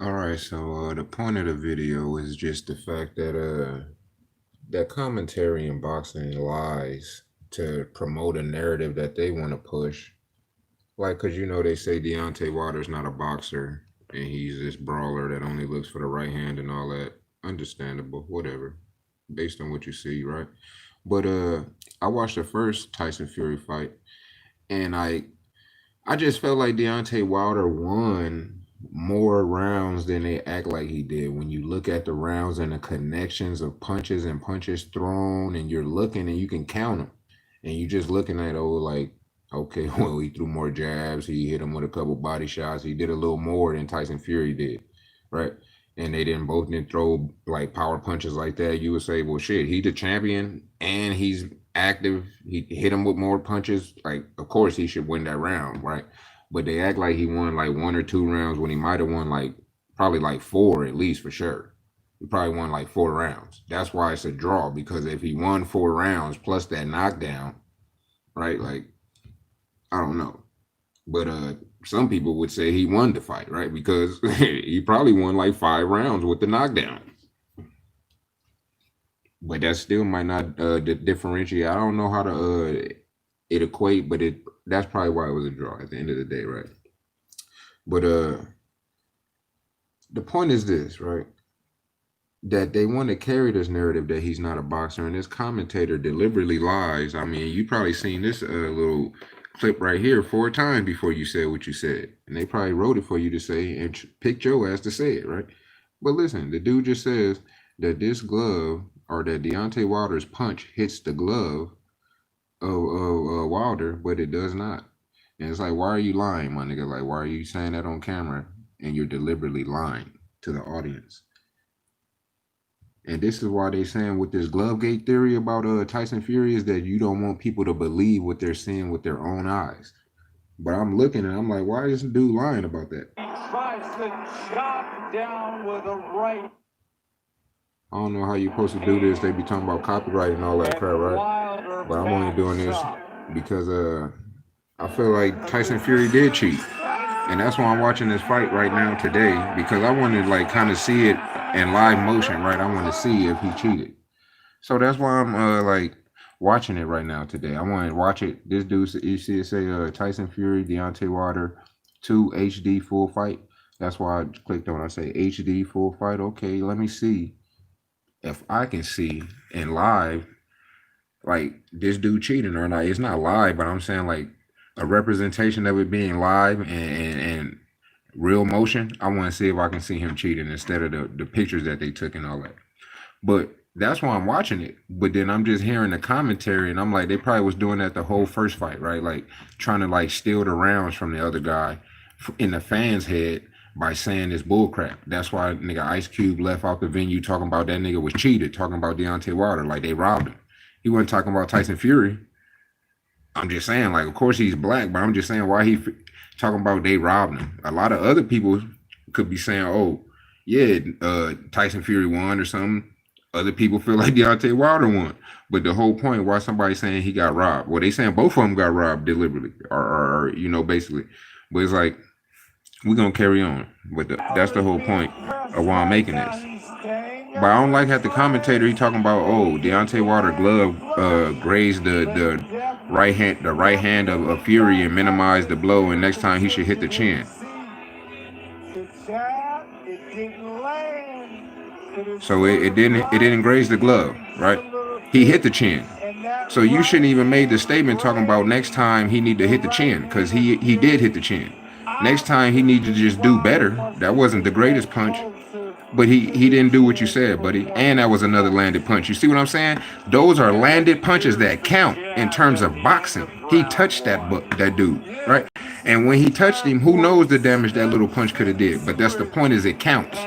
All right, so the point of the video is just the fact that that commentary in boxing lies to promote a narrative that they want to push. Like, cause they say Deontay Wilder's not a boxer and he's this brawler that only looks for the right hand and all that. Understandable, whatever, based on what you see, right? But I watched the first Tyson Fury fight, and I just felt like Deontay Wilder won more rounds than they act like he did. When you look at the rounds and the connections of punches and punches thrown, and you're looking and you can count them, and you just looking at like, okay, well, he threw more jabs, he hit him with a couple body shots, he did a little more than Tyson Fury did, right? And they didn't throw like power punches like that. You would say, well, shit, he the champion and he's active. He hit him with more punches. Like, of course, he should win that round, right? But they act like he won like one or two rounds when he might have won like probably like four at least for sure. He probably won like four rounds. That's why it's a draw, because if he won four rounds plus that knockdown, right? Like, I don't know. But some people would say he won the fight, right? Because he probably won like five rounds with the knockdown. But that still might not differentiate. I don't know how to it equate, but that's probably why it was a draw at the end of the day, right? But the point is this, right? That they want to carry this narrative that he's not a boxer, and this commentator deliberately lies. I mean, you probably seen this little clip right here four times before you said what you said, and they probably wrote it for you to say and picked your ass to say it, right? But listen, the dude just says that this glove or that Deontay Wilder's punch hits the glove of Wilder, but it does not. And it's like, why are you lying, my nigga? Like, why are you saying that on camera and you're deliberately lying to the audience? And this is why they saying with this glove gate theory about Tyson Fury is that you don't want people to believe what they're seeing with their own eyes. But I'm looking and I'm like, why is this dude lying about that? He tries to chop down with a right. I don't know how you're supposed to do this. They be talking about copyright and all that crap, right? But I'm only doing this because I feel like Tyson Fury did cheat. And that's why I'm watching this fight right now today, because I want to like kind of see it in live motion, right? I want to see if he cheated. So that's why I'm like watching it right now today. I want to watch it. This dude, you see it say Tyson Fury, Deontay Wilder, 2 HD full fight. That's why I clicked on. I say HD full fight. Okay, let me see if I can see in live like this dude cheating or not. It's not live, but I'm saying like a representation of it being live and real motion. I want to see if I can see him cheating instead of the pictures that they took and all that. But that's why I'm watching it. But then I'm just hearing the commentary and I'm like, they probably was doing that the whole first fight, right? Like trying to like steal the rounds from the other guy in the fans' head by saying this bullcrap. That's why nigga Ice Cube left out the venue talking about that nigga was cheated, talking about Deontay Wilder, like they robbed him. He wasn't talking about Tyson Fury. I'm just saying, like, of course he's black, but I'm just saying why he talking about they robbed him. A lot of other people could be saying, oh, yeah, Tyson Fury won or something. Other people feel like Deontay Wilder won. But the whole point, why somebody saying he got robbed? Well, they saying both of them got robbed deliberately, or basically. But it's like, we're going to carry on. But that's the whole point of why I'm making this. But I don't like how the commentator he talking about, oh, Deontay Wilder glove grazed the right hand of Fury and minimized the blow, and next time he should hit the chin. So it didn't graze the glove, right? He hit the chin. So you shouldn't even made the statement talking about next time he need to hit the chin, because he did hit the chin. Next time he need to just do better. That wasn't the greatest punch, but he didn't do what you said, buddy. And that was another landed punch. You see what I'm saying? Those are landed punches that count in terms of boxing. He touched that dude, right? And when he touched him, who knows the damage that little punch could have did? But that's the point, is it counts.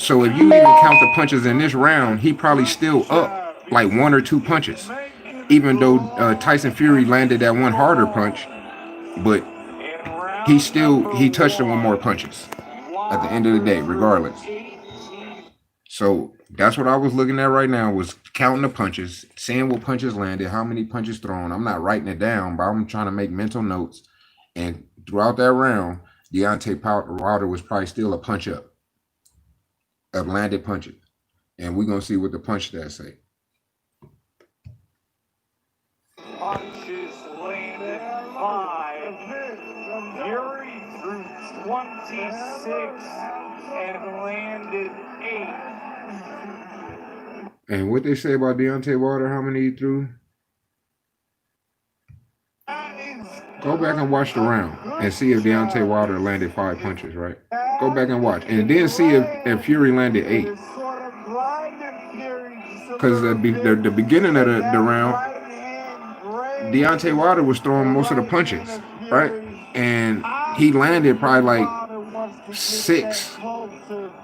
So if you even count the punches in this round, he probably still up like one or two punches. Even though Tyson Fury landed that one harder punch, but he touched him with more punches at the end of the day, regardless. So that's what I was looking at right now, was counting the punches, seeing what punches landed, how many punches thrown. I'm not writing it down, but I'm trying to make mental notes. And throughout that round, Deontay Wilder was probably still a punch up. of landed punches. And we're gonna see what the punch stats say. Punches landed 5. Fury threw 26 and landed 8. And what they say about Deontay Wilder, how many he threw? Go back and watch the round and see if Deontay Wilder landed 5 punches, right? Go back and watch. And then see if Fury landed 8. Because the beginning of the round, Deontay Wilder was throwing most of the punches, right? And he landed probably like 6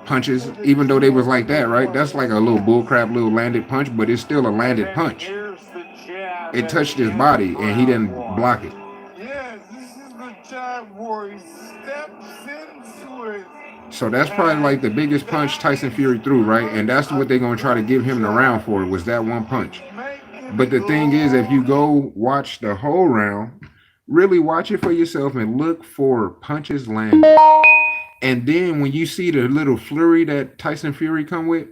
punches, even though they was like that, right? That's like a little bullcrap little landed punch, but it's still a landed punch. It touched his body and he didn't block it. So that's probably like the biggest punch Tyson Fury threw, right? And that's what they're going to try to give him the round for, was that one punch. But the thing is, if you go watch the whole round, really watch it for yourself and look for punches landed. And then when you see the little flurry that Tyson Fury come with,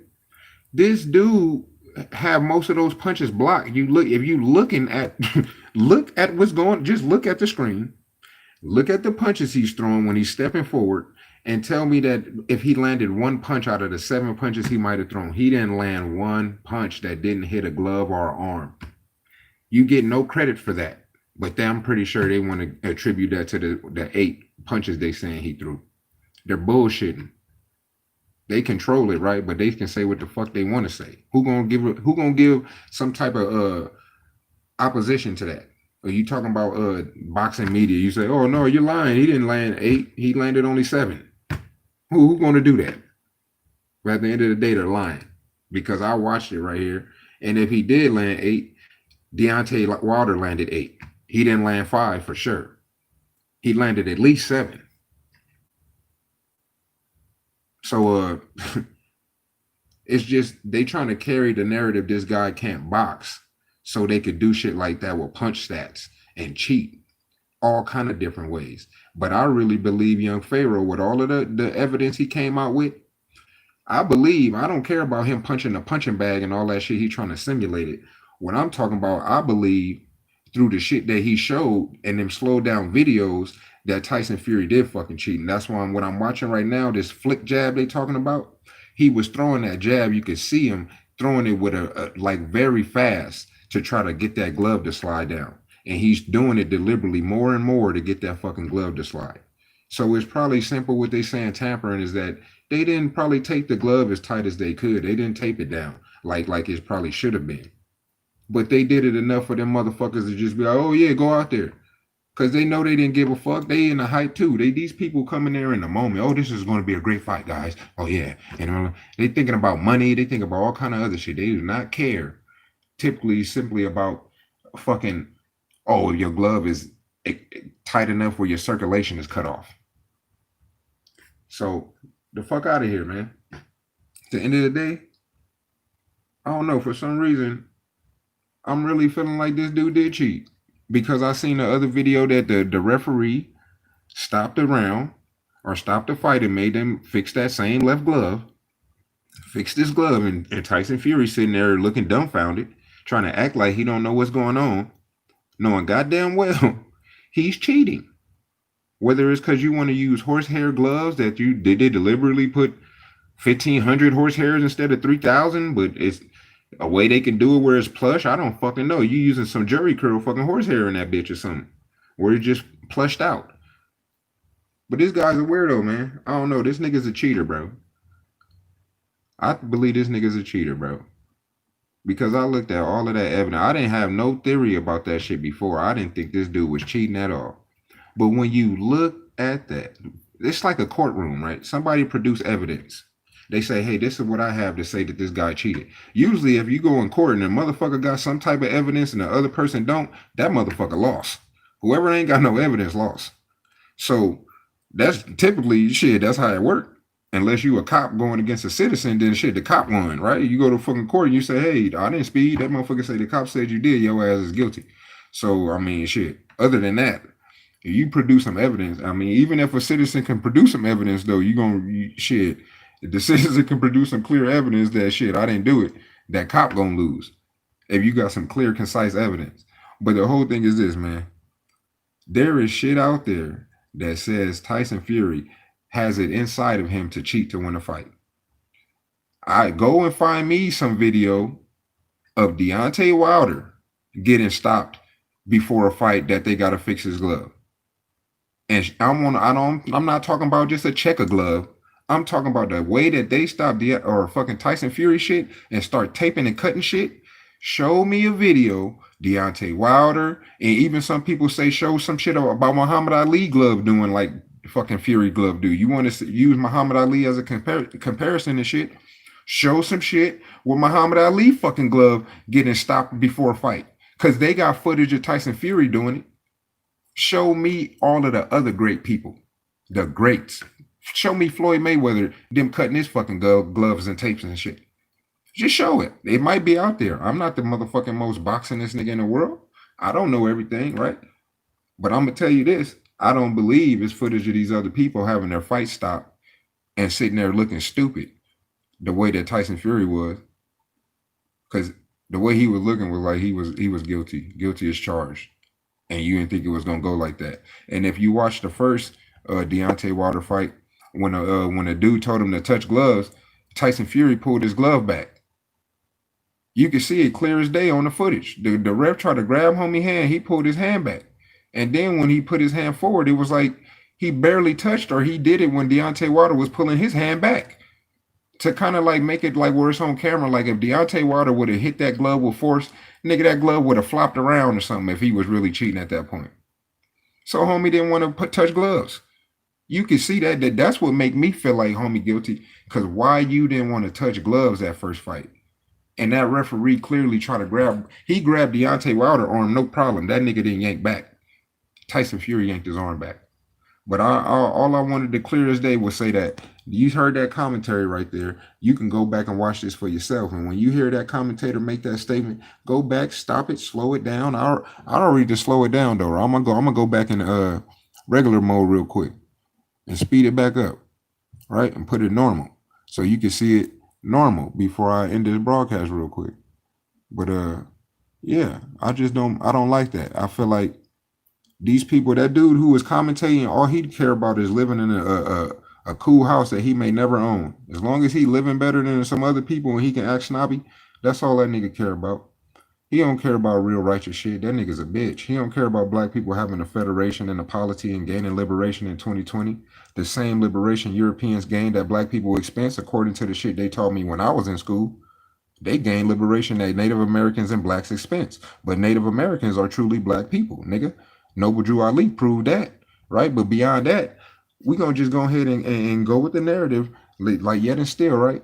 this dude have most of those punches blocked. You look, if you looking at look at what's going, just look at the screen, look at the punches he's throwing when he's stepping forward, and tell me that if he landed one punch out of the 7 punches he might have thrown, he didn't land one punch that didn't hit a glove or arm. You get no credit for that. But I'm pretty sure they want to attribute that to the 8 punches they saying he threw. They're bullshitting. They control it, right? But they can say what the fuck they want to say. Who gonna give some type of opposition to that? Are you talking about boxing media? You say, oh no, you're lying. He didn't land 8. He landed only 7. Who gonna do that? But at the end of the day, they're lying, because I watched it right here. And if he did land 8, Deontay Wilder landed 8. He didn't land 5 for sure. He landed at least 7. So it's just they trying to carry the narrative this guy can't box, so they could do shit like that with punch stats and cheat all kind of different ways. But I really believe young Pharaoh, with all of the evidence he came out with, I don't care about him punching the punching bag and all that shit. He's trying to simulate it. What I'm talking about, I believe through the shit that he showed and them slowed down videos, that Tyson Fury did fucking cheat. And that's why what I'm watching right now, this flick jab they talking about, he was throwing that jab. You could see him throwing it with a like very fast to try to get that glove to slide down. And he's doing it deliberately more and more to get that fucking glove to slide. So it's probably simple what they saying tampering is that they didn't probably tape the glove as tight as they could. They didn't tape it down like it probably should have been. But they did it enough for them motherfuckers to just be like, oh yeah, go out there. Because they know they didn't give a fuck. They in the hype too. These people coming there in the moment. Oh, this is going to be a great fight, guys. Oh yeah. And they thinking about money. They think about all kind of other shit. They do not care. Typically, simply about fucking, oh, your glove is tight enough where your circulation is cut off. So the fuck out of here, man. At the end of the day, I don't know. For some reason, I'm really feeling like this dude did cheat, because I seen the other video that the referee stopped the round or stopped the fight and made them fix that same left glove, fix this glove, and Tyson Fury sitting there looking dumbfounded, trying to act like he don't know what's going on, knowing goddamn well he's cheating. Whether it's because you want to use horsehair gloves that they deliberately put 1,500 horsehairs instead of 3,000, but it's a way they can do it where it's plush. I don't fucking know. You using some Jerry curl fucking horsehair in that bitch or something, where it's just plushed out. But this guy's a weirdo, man. I don't know. This nigga's a cheater, bro. I believe this nigga's a cheater, bro. Because I looked at all of that evidence. I didn't have no theory about that shit before. I didn't think this dude was cheating at all. But when you look at that, it's like a courtroom, right? Somebody produce evidence. They say, hey, this is what I have to say that this guy cheated. Usually, if you go in court and a motherfucker got some type of evidence and the other person don't, that motherfucker lost. Whoever ain't got no evidence lost. So that's typically shit. That's how it works. Unless you a cop going against a citizen, then shit, the cop won, right? You go to fucking court and you say, hey, I didn't speed. That motherfucker say the cop said you did. Your ass is guilty. So, I mean, shit. Other than that, you produce some evidence. I mean, even if a citizen can produce some evidence, though, shit, The citizen can produce some clear evidence that shit, I didn't do it, that cop gonna lose. If you got some clear, concise evidence. But the whole thing is this, man. There is shit out there that says Tyson Fury has it inside of him to cheat to win a fight. I go and find me some video of Deontay Wilder getting stopped before a fight that they gotta fix his glove. And I'm not talking about just a checker glove. I'm talking about the way that they stop or fucking Tyson Fury shit and start taping and cutting shit. Show me a video, Deontay Wilder, and even some people say show some shit about Muhammad Ali glove doing like fucking Fury glove do. You want to use Muhammad Ali as a comparison and shit? Show some shit with Muhammad Ali fucking glove getting stopped before a fight. Because they got footage of Tyson Fury doing it. Show me all of the other great people, the greats. Show me Floyd Mayweather, them cutting his fucking gloves and tapes and shit. Just show it. It might be out there. I'm not the motherfucking most boxingest nigga in the world. I don't know everything, right? But I'm gonna tell you this. I don't believe it's footage of these other people having their fight stopped and sitting there looking stupid the way that Tyson Fury was. Because the way he was looking was like he was guilty. Guilty as charged. And you didn't think it was gonna go like that. And if you watch the first Deontay Wilder fight, when a dude told him to touch gloves, Tyson Fury pulled his glove back. You can see it clear as day on the footage. The ref tried to grab homie hand, he pulled his hand back. And then when he put his hand forward, it was like he barely touched, or he did it when Deontay Wilder was pulling his hand back. To kind of like make it like where it's on camera, like if Deontay Wilder would have hit that glove with force, nigga, that glove would have flopped around or something if he was really cheating at that point. So homie didn't want to touch gloves. You can see that's what make me feel like homie guilty, because why you didn't want to touch gloves that first fight. And that referee clearly tried to grabbed Deontay Wilder arm, no problem. That nigga didn't yank back. Tyson Fury yanked his arm back. But all I wanted to clear as day was say that you heard that commentary right there. You can go back and watch this for yourself. And when you hear that commentator make that statement, go back, stop it, slow it down. I don't read to slow it down though. I'm gonna go back in regular mode real quick and speed it back up, right? And put it normal. So you can see it normal before I end this broadcast real quick. But yeah, I don't like that. I feel like these people, that dude who was commentating, all he'd care about is living in a cool house that he may never own. As long as he living better than some other people and he can act snobby, that's all that nigga care about. He don't care about real righteous shit. That nigga's a bitch. He don't care about black people having a federation and a polity and gaining liberation in 2020. The same liberation Europeans gained at black people expense, according to the shit they taught me when I was in school. They gained liberation at Native Americans and blacks' expense. But Native Americans are truly black people, nigga. Noble Drew Ali proved that, right? But beyond that, we're going to just go ahead and go with the narrative, like yet and still, right?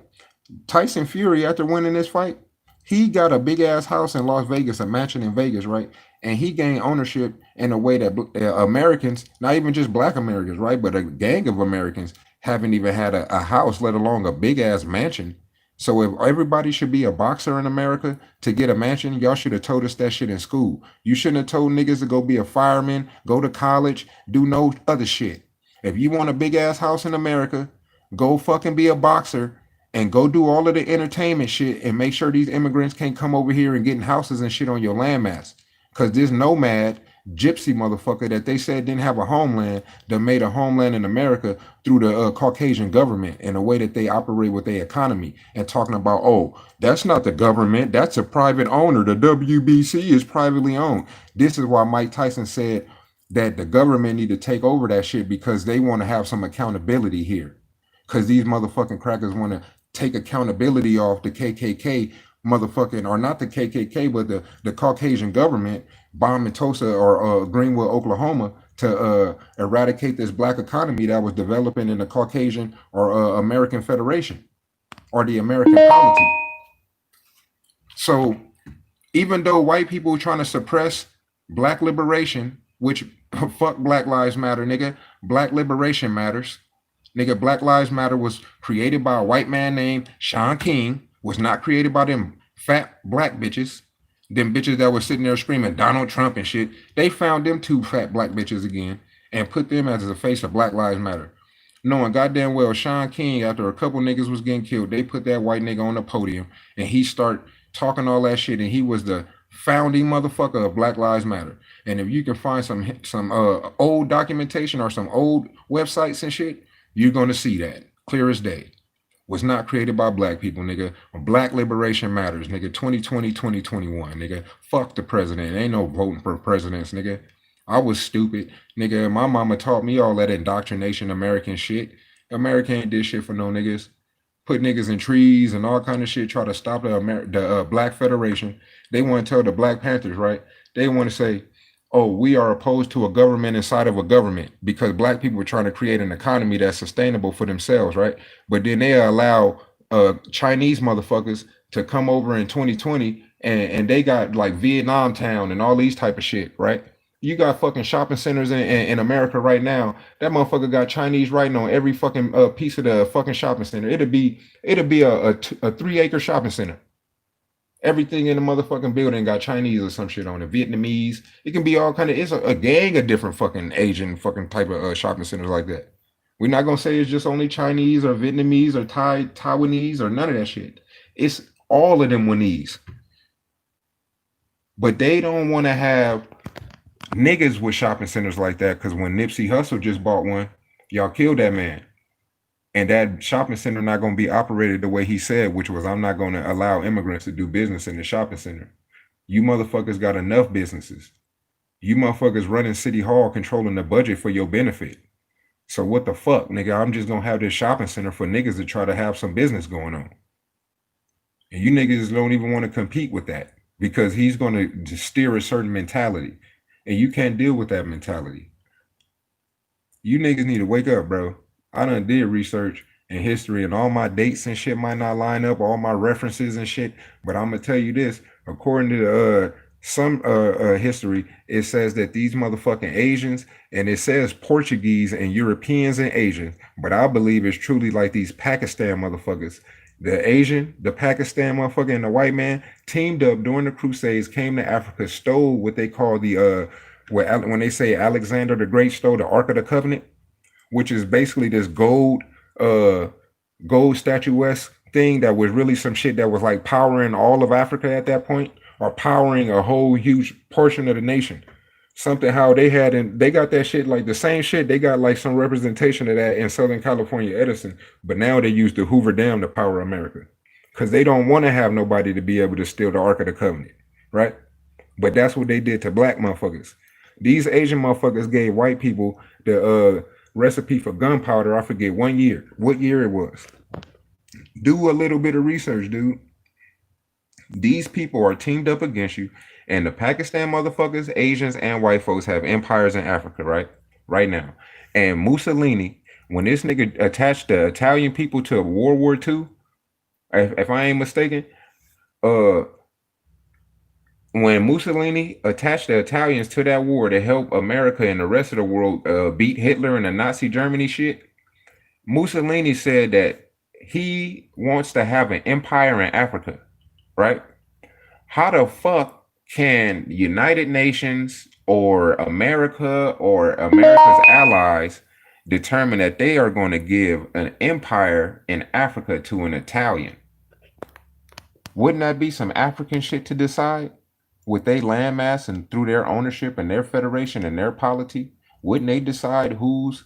Tyson Fury, after winning this fight, he got a big-ass house in Las Vegas, a mansion in Vegas, right? And he gained ownership in a way that Americans, not even just black Americans, right? But a gang of Americans haven't even had a house, let alone a big-ass mansion. So if everybody should be a boxer in America to get a mansion, y'all should have told us that shit in school. You shouldn't have told niggas to go be a fireman, go to college, do no other shit. If you want a big ass house in America, go fucking be a boxer and go do all of the entertainment shit and make sure these immigrants can't come over here and getting houses and shit on your landmass. Cause this nomad gypsy motherfucker that they said didn't have a homeland, that made a homeland in America through the Caucasian government and the way that they operate with their economy, and talking about, oh, that's not the government, that's a private owner. The WBC is privately owned. This is why Mike Tyson said that the government need to take over that shit, because they want to have some accountability here. Because these motherfucking crackers want to take accountability off the KKK motherfucking, or not the KKK, but the Caucasian government bombing Tulsa or Greenwood, Oklahoma, to eradicate this black economy that was developing in the Caucasian or American Federation or the American polity. So even though white people are trying to suppress black liberation, which fuck Black Lives Matter, nigga, black liberation matters. Nigga, Black Lives Matter was created by a white man named Shaun King, was not created by them fat black bitches. Them bitches that were sitting there screaming Donald Trump and shit. They found them two fat black bitches again and put them as the face of Black Lives Matter. knowing goddamn well Sean King, after a couple niggas was getting killed, they put that white nigga on the podium and he start talking all that shit, and he was the founding motherfucker of Black Lives Matter. And if you can find some old documentation or some old websites and shit, you're gonna see that clear as day. Was not created by black people, nigga. Black liberation matters, nigga. 2020, 2021, nigga. Fuck the president. Ain't no voting for presidents, nigga. I was stupid, nigga. My mama taught me all that indoctrination American shit. America ain't did shit for no niggas. Put niggas in trees and all kind of shit. Try to stop the Black Federation. They want to tell the Black Panthers, right? They want to say, oh, we are opposed to a government inside of a government because black people are trying to create an economy that's sustainable for themselves, right? But then they allow Chinese motherfuckers to come over in 2020 and they got like Vietnam Town and all these type of shit, right? You got fucking shopping centers in America right now. That motherfucker got Chinese writing on every fucking piece of the fucking shopping center. It'll be a 3-acre shopping center. Everything in the motherfucking building got Chinese or some shit on it, Vietnamese. It can be all kind of. It's a gang of different fucking Asian fucking type of shopping centers like that. We're not gonna say it's just only Chinese or Vietnamese or Taiwanese or none of that shit. It's all of them Winese. But they don't want to have niggas with shopping centers like that because when Nipsey Hussle just bought one, y'all killed that man. And that shopping center not going to be operated the way he said, which was, I'm not going to allow immigrants to do business in the shopping center. You motherfuckers got enough businesses. You motherfuckers running City Hall, controlling the budget for your benefit. So what the fuck, nigga? I'm just going to have this shopping center for niggas to try to have some business going on. And you niggas don't even want to compete with that because he's going to steer a certain mentality. And you can't deal with that mentality. You niggas need to wake up, bro. I done did research and history, and all my dates and shit might not line up, all my references and shit. But I'm gonna tell you this: according to some history, it says that these motherfucking Asians, and it says Portuguese and Europeans and Asians, but I believe it's truly like these Pakistan motherfuckers. The Asian, the Pakistan motherfucker, and the white man teamed up during the Crusades, came to Africa, stole what they call the when they say Alexander the Great stole the Ark of the Covenant, which is basically this gold statuesque thing that was really some shit that was like powering all of Africa at that point, or powering a whole huge portion of the nation. Something how they had, and they got that shit, like the same shit. They got like some representation of that in Southern California, Edison, but now they use the Hoover Dam to power America because they don't want to have nobody to be able to steal the Ark of the Covenant, right? But that's what they did to black motherfuckers. These Asian motherfuckers gave white people the recipe for gunpowder. I forget what year it was. Do a little bit of research, dude. These people are teamed up against you, and the Pakistan motherfuckers, Asians, and white folks have empires in Africa, right now. And Mussolini, when this nigga attached the Italian people to World War II, if I ain't mistaken, when Mussolini attached the Italians to that war to help America and the rest of the world beat Hitler and the Nazi Germany shit, Mussolini said that he wants to have an empire in Africa, right? How the fuck can United Nations or America or America's allies determine that they are going to give an empire in Africa to an Italian? Wouldn't that be some African shit to decide? With their landmass and through their ownership and their federation and their polity, wouldn't they decide who's?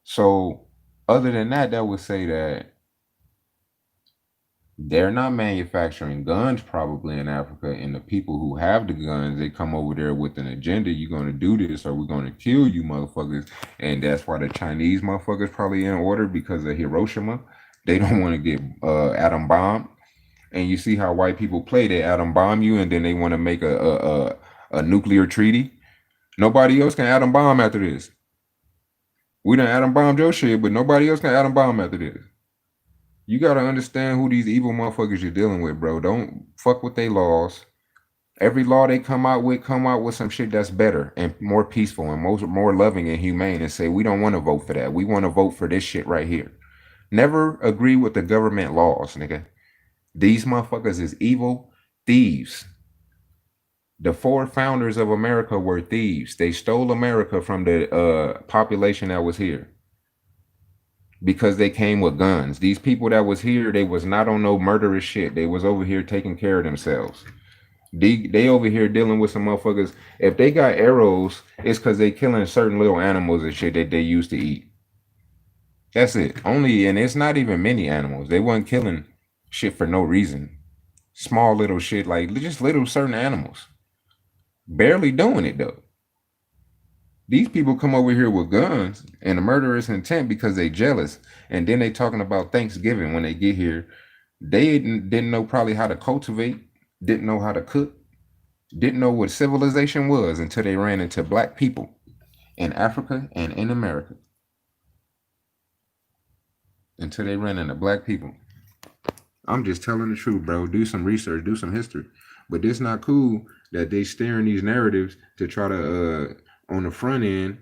So other than that, that would say that they're not manufacturing guns probably in Africa, and the people who have the guns, they come over there with an agenda. You're going to do this or we're going to kill you motherfuckers. And that's why the Chinese motherfuckers probably in order because of Hiroshima. They don't want to get atom bombed. And you see how white people play. They atom bomb you, and then they want to make a nuclear treaty. Nobody else can atom bomb after this. We done atom bombed your shit, but nobody else can atom bomb after this. You gotta understand who these evil motherfuckers you're dealing with, bro. Don't fuck with their laws. Every law they come out with some shit that's better and more peaceful and more loving and humane, and say we don't want to vote for that. We want to vote for this shit right here. Never agree with the government laws, nigga. These motherfuckers is evil thieves. The 4 founders of America were thieves. They stole America from the population that was here. because they came with guns. These people that was here, they was not on no murderous shit. They was over here taking care of themselves. They over here dealing with some motherfuckers. If they got arrows, it's because they killing certain little animals and shit that they used to eat. That's it. Only, and it's not even many animals. They wasn't killing shit for no reason. Small little shit, like just little certain animals. Barely doing it though. These people come over here with guns and a murderous intent because they jealous. And then they talking about Thanksgiving when they get here. They didn't know probably how to cultivate, didn't know how to cook, didn't know what civilization was until they ran into black people in Africa and in America. Until they ran into black people. I'm just telling the truth, bro. Do some research, do some history. But it's not cool that they steering these narratives to try to on the front end,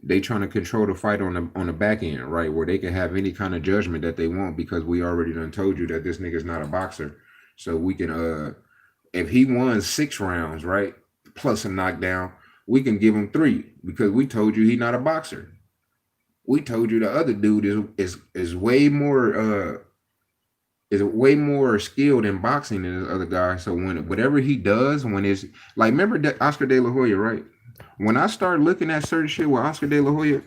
they trying to control the fight on the back end, right? Where they can have any kind of judgment that they want because we already done told you that this nigga's not a boxer. So we can if he won 6 rounds, right, plus a knockdown, we can give him 3 because we told you he's not a boxer. We told you the other dude is way more skilled in boxing than the other guy. So when whatever he does, when it's like, remember Oscar De La Hoya, right? When I start looking at certain shit with Oscar De La Hoya,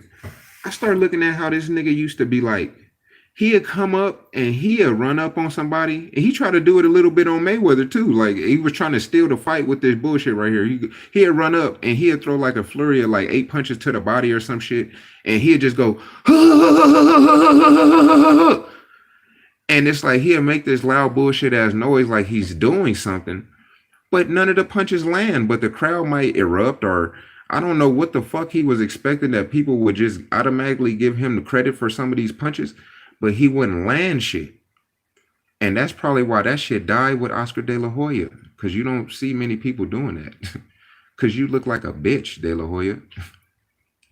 I start looking at how this nigga used to be like, he'd come up and he'd run up on somebody, and he tried to do it a little bit on Mayweather too. Like he was trying to steal the fight with this bullshit right here. He'd run up and he'd throw like a flurry of like 8 punches to the body or some shit, and he'd just go, and it's like he'll make this loud bullshit ass noise like he's doing something, but none of the punches land, but the crowd might erupt, or I don't know what the fuck he was expecting, that people would just automatically give him the credit for some of these punches, but he wouldn't land shit. And that's probably why that shit died with Oscar De La Hoya, because you don't see many people doing that. Because you look like a bitch, De La Hoya.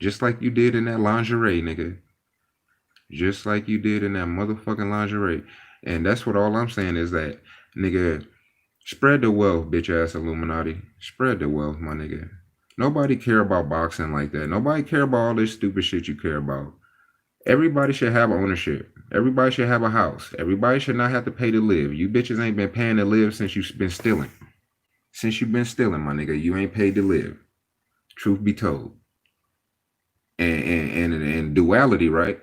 Just like you did in that lingerie, nigga. Just like you did in that motherfucking lingerie. And that's what all I'm saying is that, nigga, spread the wealth, bitch ass Illuminati. Spread the wealth, my nigga. Nobody care about boxing like that. Nobody care about all this stupid shit you care about. Everybody should have ownership. Everybody should have a house. Everybody should not have to pay to live. You bitches ain't been paying to live since you've been stealing. Since you've been stealing, my nigga, you ain't paid to live. Truth be told. And duality, right?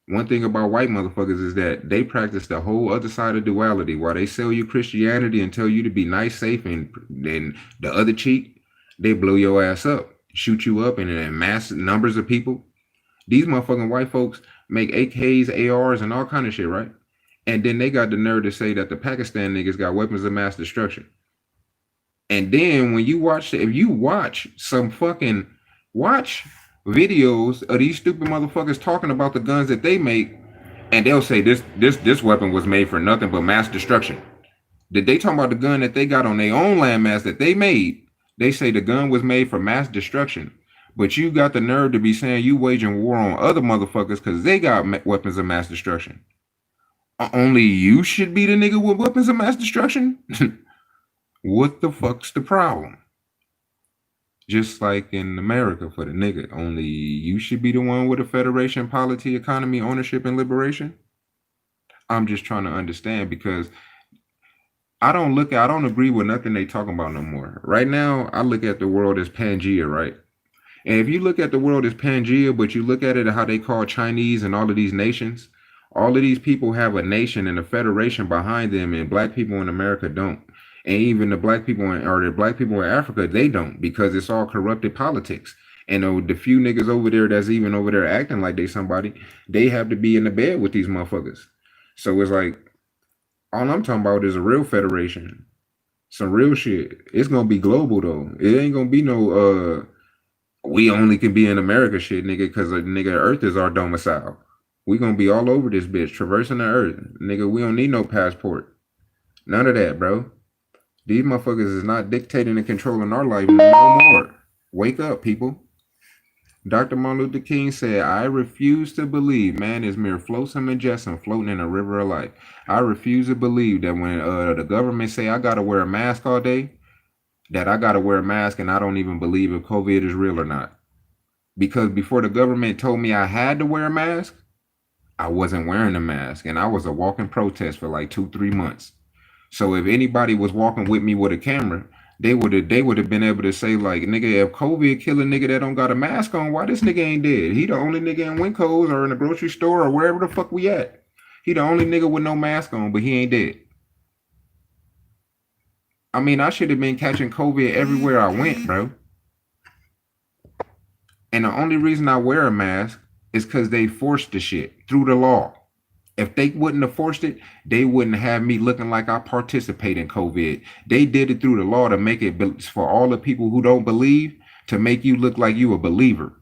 One thing about white motherfuckers is that they practice the whole other side of duality. While they sell you Christianity and tell you to be nice, safe, and then the other cheek, they blow your ass up, shoot you up, and in mass numbers of people. These motherfucking white folks make AKs, ARs, and all kind of shit, right? And then they got the nerve to say that the Pakistan niggas got weapons of mass destruction. And then when you watch, if you watch videos of these stupid motherfuckers talking about the guns that they make, and they'll say this weapon was made for nothing but mass destruction. Did they talk about the gun that they got on their own landmass that they made? They say the gun was made for mass destruction. But you got the nerve to be saying you waging war on other motherfuckers because they got weapons of mass destruction. Only you should be the nigga with weapons of mass destruction? What the fuck's the problem? Just like in America for the nigga, only you should be the one with a federation, polity, economy, ownership, and liberation? I'm just trying to understand, because I don't agree with nothing they talking about no more. Right now, I look at the world as Pangea, right? And if you look at the world as Pangea, but you look at it how they call Chinese and all of these nations, all of these people have a nation and a federation behind them, and black people in America don't. And even the black people in Africa, they don't, because it's all corrupted politics. And the few niggas over there that's even over there acting like they somebody, they have to be in the bed with these motherfuckers. So it's like, all I'm talking about is a real federation. Some real shit. It's going to be global, though. It ain't going to be no, we only can be in America shit, nigga, because nigga, Earth is our domicile. We going to be all over this bitch, traversing the Earth. Nigga, we don't need no passport. None of that, bro. These motherfuckers is not dictating and controlling our life no more. Wake up, people. Dr. Martin Luther King said, I refuse to believe man is mere flotsam and jetsam floating in a river of life. I refuse to believe that when the government say I got to wear a mask all day, that I got to wear a mask, and I don't even believe if COVID is real or not. Because before the government told me I had to wear a mask, I wasn't wearing a mask, and I was a walking protest for like 2, 3 months. So if anybody was walking with me with a camera, they would have been able to say like, nigga, if COVID kill a nigga that don't got a mask on, why this nigga ain't dead? He the only nigga in Winco's or in the grocery store or wherever the fuck we at. He the only nigga with no mask on, but he ain't dead. I mean, I should have been catching COVID everywhere I went, bro. And the only reason I wear a mask is because they forced the shit through the law. If they wouldn't have forced it, they wouldn't have me looking like I participate in COVID. They did it through the law to make it for all the people who don't believe, to make you look like you a believer,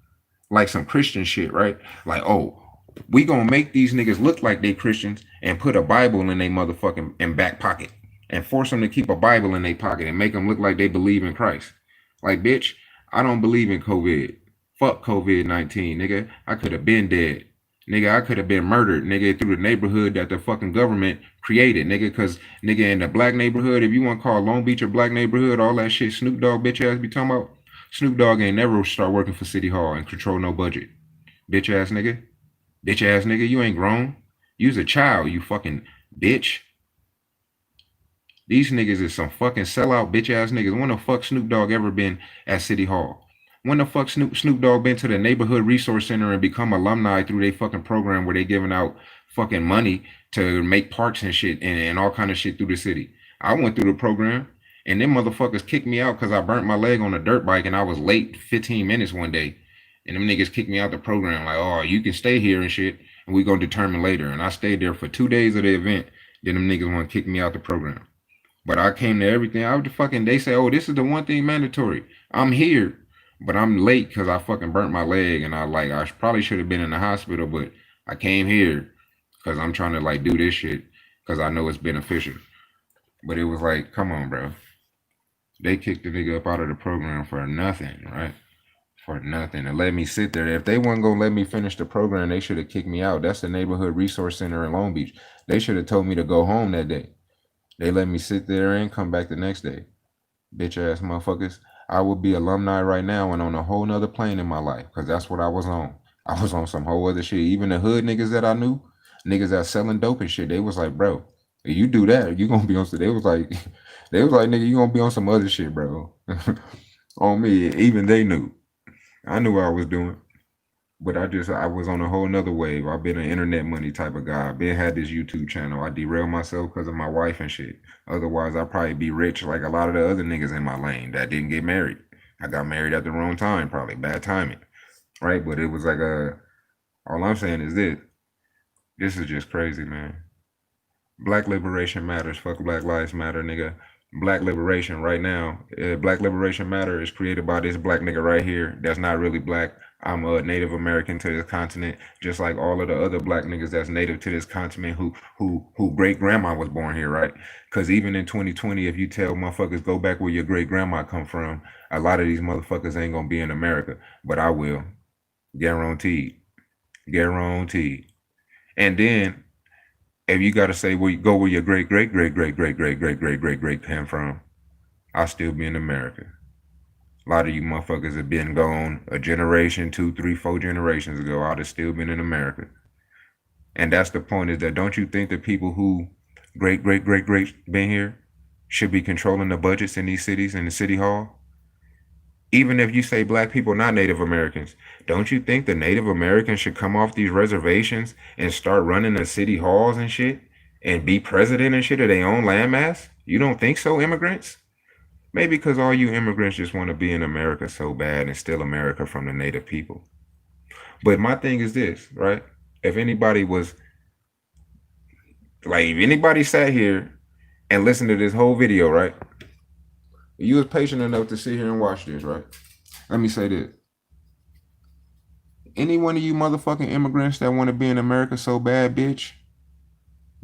like some Christian shit, right? Like, oh, we gonna make these niggas look like they Christians and put a Bible in their motherfucking in back pocket and force them to keep a Bible in their pocket and make them look like they believe in Christ. Like, bitch, I don't believe in COVID. Fuck COVID-19, nigga. I could have been dead. Nigga, I could have been murdered, nigga, through the neighborhood that the fucking government created, nigga, because, nigga, in the black neighborhood, if you want to call Long Beach a black neighborhood, all that shit Snoop Dogg bitch ass be talking about, Snoop Dogg ain't never start working for City Hall and control no budget. Bitch ass nigga. Bitch ass nigga, you ain't grown. You's a child, you fucking bitch. These niggas is some fucking sellout bitch ass niggas. When the fuck Snoop Dogg ever been at City Hall? When the fuck Snoop Dogg been to the neighborhood resource center and become alumni through their fucking program where they giving out fucking money to make parks and shit and all kind of shit through the city? I went through the program and them motherfuckers kicked me out because I burnt my leg on a dirt bike and I was late 15 minutes one day. And them niggas kicked me out the program like, oh, you can stay here and shit and we gonna determine later. And I stayed there for 2 days of the event. Then them niggas want to kick me out the program. But I came to everything. I was fucking, they say, oh, this is the one thing mandatory. I'm here. But I'm late because I fucking burnt my leg and I probably should have been in the hospital, but I came here because I'm trying to like do this shit because I know it's beneficial. But it was like, come on, bro. They kicked the nigga up out of the program for nothing, right? For nothing. And let me sit there. If they weren't gonna let me finish the program, they should have kicked me out. That's the neighborhood resource center in Long Beach. They should have told me to go home that day. They let me sit there and come back the next day. Bitch ass motherfuckers. I would be alumni right now and on a whole nother plane in my life because that's what I was on. I was on some whole other shit. Even the hood niggas that I knew, niggas that selling dope and shit, they was like, bro, if you do that, you gonna be on. They was like, nigga, you gonna be on some other shit, bro. On me, even they knew. I knew what I was doing. But I was on a whole nother wave. I've been an internet money type of guy. I've been had this YouTube channel. I derailed myself because of my wife and shit. Otherwise, I'd probably be rich like a lot of the other niggas in my lane that didn't get married. I got married at the wrong time, probably bad timing, right? But it was like all I'm saying is this is just crazy, man. Black liberation matters. Fuck Black Lives Matter, nigga. Black liberation right now. Black liberation matter is created by this black nigga right here. That's not really black. I'm a Native American to this continent, just like all of the other black niggas that's native to this continent who great grandma was born here, right? Because even in 2020, if you tell motherfuckers go back where your great grandma come from, a lot of these motherfuckers ain't gonna be in America, but I will, guaranteed, guaranteed. And then if you gotta say where you go where your great great great great great great great great great great came from, I'll still be in America. A lot of you motherfuckers have been gone a generation, 2, 3, 4 generations ago. I'd have still been in America. And that's the point is that don't you think the people who great been here should be controlling the budgets in these cities and the city hall? Even if you say black people, not Native Americans, don't you think the Native Americans should come off these reservations and start running the city halls and shit and be president and shit of their own landmass? You don't think so, immigrants? Maybe because all you immigrants just want to be in America so bad and steal America from the native people. But my thing is this, right? If anybody sat here and listened to this whole video, right? You was patient enough to sit here and watch this, right? Let me say this. Any one of you motherfucking immigrants that want to be in America so bad, bitch,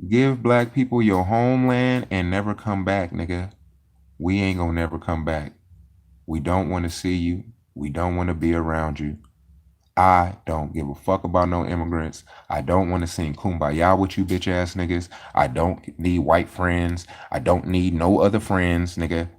give black people your homeland and never come back, nigga. We ain't gonna never come back. We don't want to see you. We don't want to be around you. I don't give a fuck about no immigrants. I don't want to sing Kumbaya with you bitch ass niggas. I don't need white friends. I don't need no other friends, nigga.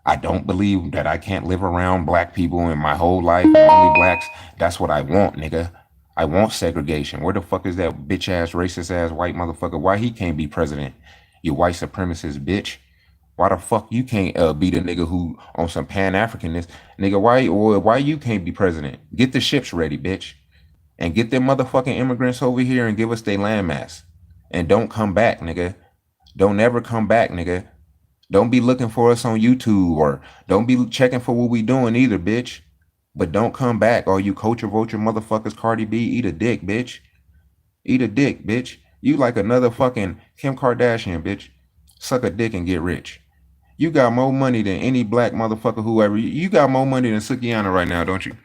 I don't believe that I can't live around black people in my whole life and only blacks. That's what I want, nigga. I want segregation. Where the fuck is that bitch ass, racist ass white motherfucker? Why he can't be president? You white supremacist bitch. Why the fuck you can't be the nigga who on some Pan Africanist nigga? Why you can't be president? Get the ships ready, bitch, and get them motherfucking immigrants over here and give us their landmass, and don't come back, nigga. Don't ever come back, nigga. Don't be looking for us on YouTube or don't be checking for what we doing either, bitch. But don't come back, all you culture vulture motherfuckers. Cardi B, eat a dick, bitch. Eat a dick, bitch. You like another fucking Kim Kardashian, bitch. Suck a dick and get rich. You got more money than any black motherfucker whoever. You got more money than Sukiana right now, don't you?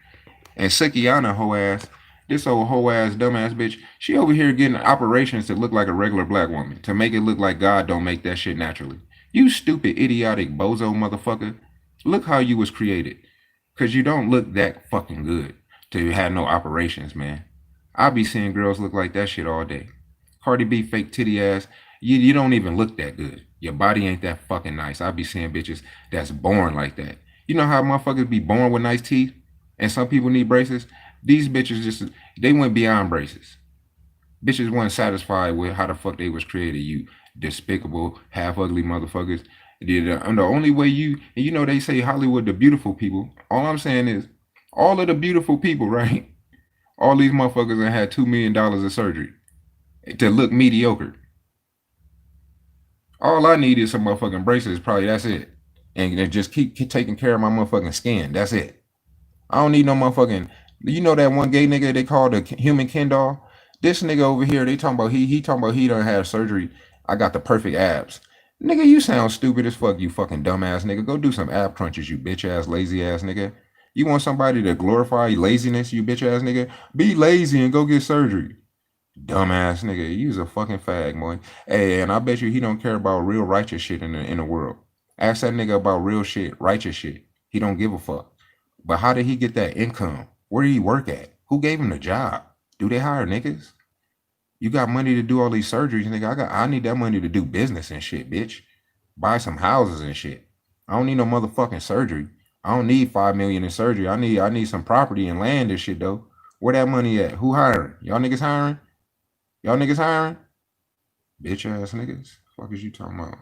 And Sukiana, hoe ass, this old hoe ass, dumbass bitch, she over here getting operations to look like a regular black woman, to make it look like God don't make that shit naturally. You stupid, idiotic, bozo motherfucker. Look how you was created. Cause you don't look that fucking good to have no operations, man. I be seeing girls look like that shit all day. Cardi B, fake titty ass. You don't even look that good. Your body ain't that fucking nice. I be seeing bitches that's born like that. You know how motherfuckers be born with nice teeth? And some people need braces? These bitches just, they went beyond braces. Bitches weren't satisfied with how the fuck they was created, you despicable, half ugly motherfuckers. And the only way and you know they say Hollywood, the beautiful people. All I'm saying is, all of the beautiful people, right? All these motherfuckers that had $2 million of surgery to look mediocre. All I need is some motherfucking braces, probably that's it. And just keep taking care of my motherfucking skin. That's it. I don't need no motherfucking. You know that one gay nigga they call the human Ken doll? This nigga over here, they talking about he talking about he done have surgery. I got the perfect abs. Nigga, you sound stupid as fuck, you fucking dumbass nigga. Go do some ab crunches, you bitch ass, lazy ass nigga. You want somebody to glorify laziness, you bitch ass nigga? Be lazy and go get surgery. Dumbass nigga, you's a fucking fag, boy. Hey, and I bet you he don't care about real righteous shit in the world. Ask that nigga about real shit, righteous shit. He don't give a fuck. But how did he get that income? Where did he work at? Who gave him the job? Do they hire niggas? You got money to do all these surgeries, nigga. I need that money to do business and shit, bitch. Buy some houses and shit. I don't need no motherfucking surgery. I don't need 5 million in surgery. I need some property and land and shit though. Where that money at? Who hiring? Y'all niggas hiring? Y'all niggas hiring? Bitch ass niggas. Fuck is you talking about?